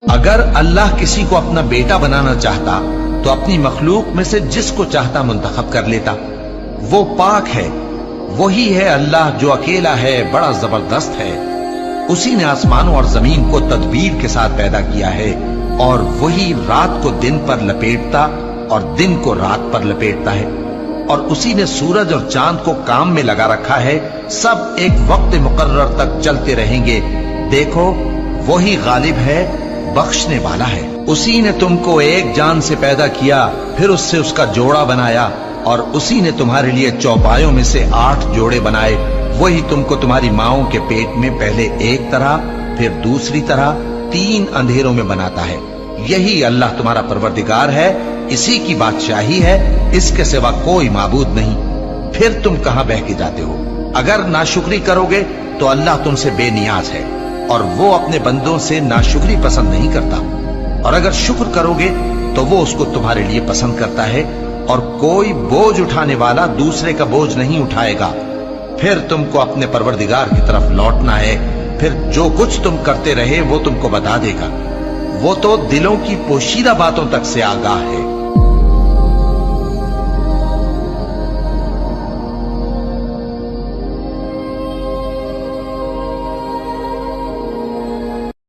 اگر اللہ کسی کو اپنا بیٹا بنانا چاہتا تو اپنی مخلوق میں سے جس کو چاہتا منتخب کر لیتا۔ وہ پاک ہے، وہی ہے اللہ جو اکیلا ہے، بڑا زبردست ہے۔ اسی نے آسمانوں اور زمین کو تدبیر کے ساتھ پیدا کیا ہے، اور وہی رات کو دن پر لپیٹتا اور دن کو رات پر لپیٹتا ہے، اور اسی نے سورج اور چاند کو کام میں لگا رکھا ہے، سب ایک وقت مقرر تک چلتے رہیں گے۔ دیکھو وہی غالب ہے، بخشنے والا ہے۔ اسی نے تم کو ایک جان سے پیدا کیا، پھر اس سے اس کا جوڑا بنایا، اور اسی نے تمہارے لیے چوپایوں میں سے 8 جوڑے بنائے۔ وہی تم کو تمہاری ماؤں کے پیٹ میں پہلے ایک طرح، پھر دوسری طرح 3 اندھیروں میں بناتا ہے۔ یہی اللہ تمہارا پروردگار ہے، اسی کی بادشاہی ہے، اس کے سوا کوئی معبود نہیں۔ پھر تم کہاں بہہ کے جاتے ہو؟ اگر ناشکری کرو گے تو اللہ تم سے بے نیاز ہے، اور وہ اپنے بندوں سے ناشکری پسند نہیں کرتا، اور اگر شکر کرو گے تو وہ اس کو تمہارے لیے پسند کرتا ہے، اور کوئی بوجھ اٹھانے والا دوسرے کا بوجھ نہیں اٹھائے گا۔ پھر تم کو اپنے پروردگار کی طرف لوٹنا ہے، پھر جو کچھ تم کرتے رہے وہ تم کو بتا دے گا۔ وہ تو دلوں کی پوشیدہ باتوں تک سے آگاہ ہے۔